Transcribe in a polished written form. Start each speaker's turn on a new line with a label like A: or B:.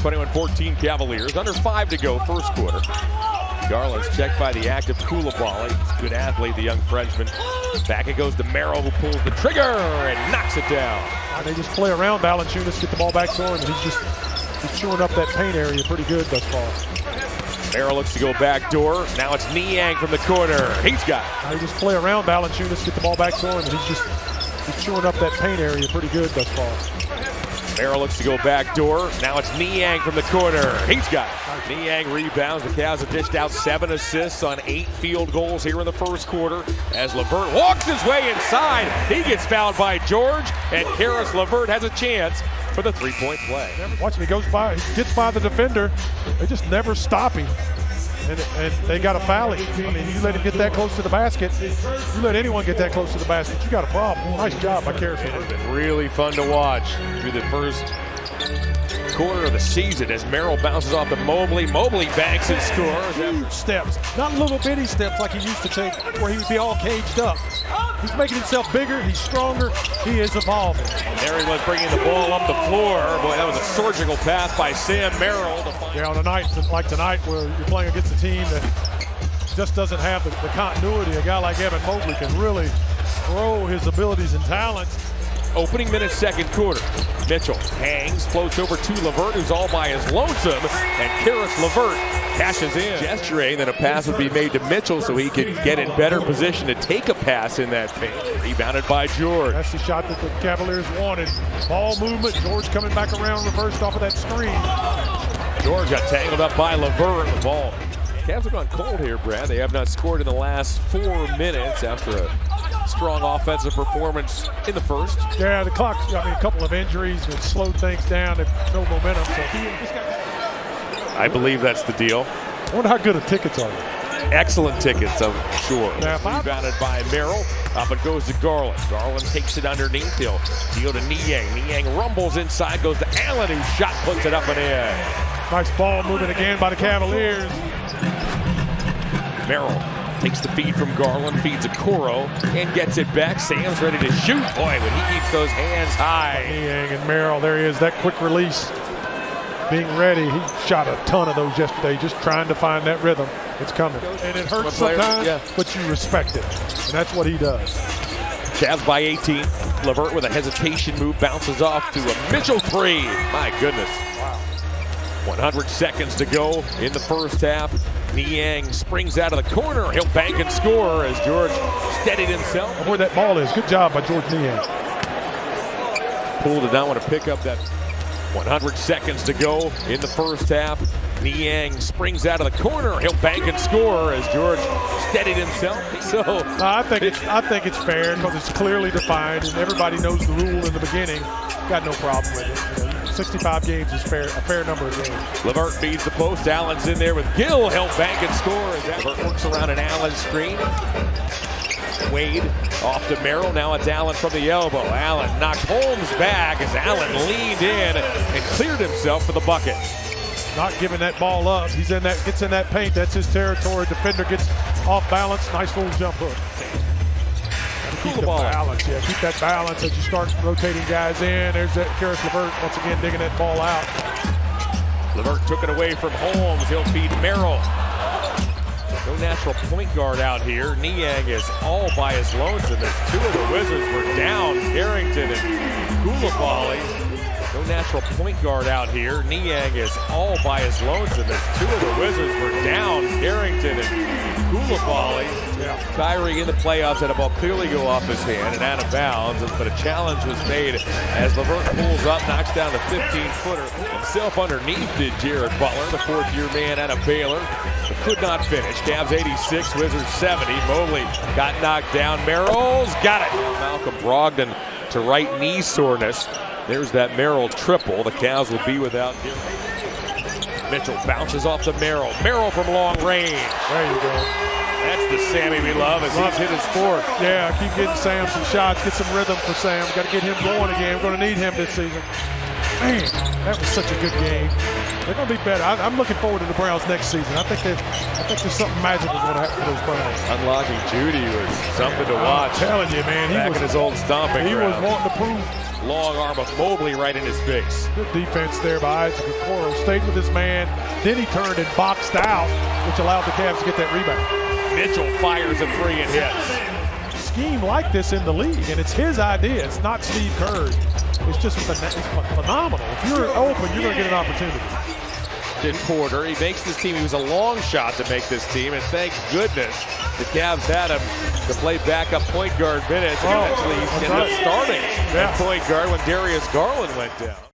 A: 21-14 Cavaliers. Under 5 to go, first quarter. Garland's checked by the active Koulibaly. Good athlete, the young Frenchman. Back it goes to Merrill, who pulls the trigger and knocks it down.
B: They just play around Valanciunas, get the ball back to him, and he's chewing up that paint area pretty good thus far.
A: Merrill looks to go back door. Now it's Niang from the corner. He's got it.
B: They just play around Valanciunas, get the ball back to him, and he's chewing up that paint area pretty good thus far.
A: Merrill looks to go back door. Now it's Niang from the corner. He's got it. Niang rebounds. The Cavs have dished out 7 assists on 8 field goals here in the first quarter. As LeVert walks his way inside, he gets fouled by George, and Caris LeVert has a chance for the three-point play.
B: Watch him, he goes by, he gets by the defender. They just never stop him. And they got to foul him. I mean, you let him get that close to the basket, you let anyone get that close to the basket, you got a problem. Nice job by Caris LeVert.
A: It's been really fun to watch through the first quarter of the season as Merrill bounces off to Mobley. Mobley banks and scores.
B: Huge steps, not little bitty steps like he used to take where he would be all caged up. He's making himself bigger, he's stronger, he is evolving.
A: And there he was bringing the ball up the floor. Boy, that was a surgical pass by Sam Merrill.
B: Yeah, on a night like tonight where you're playing against a team that just doesn't have the continuity, a guy like Evan Mobley can really grow his abilities and talents.
A: Opening minute, second quarter. Mitchell hangs, floats over to LeVert, who's all by his lonesome, and Caris LeVert cashes in. Gesturing that a pass would be made to Mitchell so he could get in better position to take a pass in that paint. Rebounded by George.
B: That's the shot that the Cavaliers wanted. Ball movement, George coming back around, reversed off of that screen.
A: George got tangled up by LeVert. The ball. Cavs have gone cold here, Brad. They have not scored in the last 4 minutes after a strong offensive performance in the first.
B: Yeah, the clock, I mean, a couple of injuries that slowed things down. No momentum. So
A: I believe that's the deal.
B: I wonder how good of tickets are.
A: Excellent tickets, I'm sure.
B: Now,
A: rebounded by Merrill. Up it goes to Garland. Garland takes it underneath. He'll deal to Niang. Niang rumbles inside, goes to Allen, whose shot puts it up and in.
B: Nice ball movement again by the Cavaliers.
A: Merrill takes the feed from Garland, feeds Okoro, and gets it back. Sam's ready to shoot. Boy, when he keeps those hands high.
B: Niang and Merrill, there he is, that quick release. Being ready, he shot a ton of those yesterday, just trying to find that rhythm. It's coming. And it hurts sometimes, but you respect it. And that's what he does.
A: Cavs by 18. LeVert with a hesitation move, bounces off to a Mitchell three. My goodness.
B: Wow.
A: 100 seconds to go in the first half. Niang springs out of the corner. He'll bank and score as George steadied himself.
B: Where that ball is. Good job by Georges Niang.
A: Poole did not want to pick up that. 100 seconds to go in the first half. Niang springs out of the corner. He'll bank and score as George steadied himself. So
B: I think it's fair because it's clearly defined and everybody knows the rule in the beginning. Got no problem with it. You know, 65 games is fair, a fair number of games.
A: LeVert feeds the post. Allen's in there with Gill. He'll bank and score as LeVert works around an Allen screen. Wade off to Merrill. Now it's Allen from the elbow. Allen knocked Holmes back as Allen leaned in and cleared himself for the bucket.
B: Not giving that ball up. He's in that, gets in that paint. That's his territory. Defender gets off balance. Nice little jump hook. Keep the balance. Yeah, keep that balance as you start rotating guys in. There's that Caris LeVert once again digging that ball out.
A: LeVert took it away from Holmes. He'll feed Merrill. No natural point guard out here. Niang is all by his lonesome as two of the Wizards were down. Carrington and Koulibaly. No natural point guard out here. Niang is all by his lonesome as two of the Wizards were down. Carrington and Koulibaly.
B: Yeah.
A: Kyrie in the playoffs had a ball clearly go off his hand and out of bounds, but a challenge was made as LeVert pulls up, knocks down the 15-footer. Himself underneath did Jared Butler, the fourth-year man out of Baylor. But could not finish. Cavs 86, Wizards 70. Mobley got knocked down. Merrill's got it. Malcolm Brogdon to right knee soreness. There's that Merrill triple. The Cavs will be without him. Mitchell bounces off to Merrill. Merrill from long range.
B: There you go.
A: That's the Sammy we love as he's hit his fourth.
B: Yeah, keep getting Sam some shots. Get some rhythm for Sam. Got to get him going again. We're going to need him this season. Man, that was such a good game. They're going to be better. I'm looking forward to the Browns next season. I think there's something magical going to happen for those Browns.
A: Unlocking Judy was something to watch.
B: I'm telling you, man.
A: Back in his old stomping ground.
B: He was wanting to prove
A: long arm of Mobley right in his face.
B: Good defense there by Isaac Okoro. Stayed with his man, then he turned and boxed out, which allowed the Cavs to get that rebound.
A: Mitchell fires a three and hits.
B: Scheme like this in the league, and it's his idea. It's not Steve Kerr's. It's just it's phenomenal. If you're open, you're going to get an opportunity.
A: Did Porter. He makes this team. He was a long shot to make this team, and thank goodness the Cavs had him to play backup point guard minutes. And eventually he ended up starting at point guard when Darius Garland went down.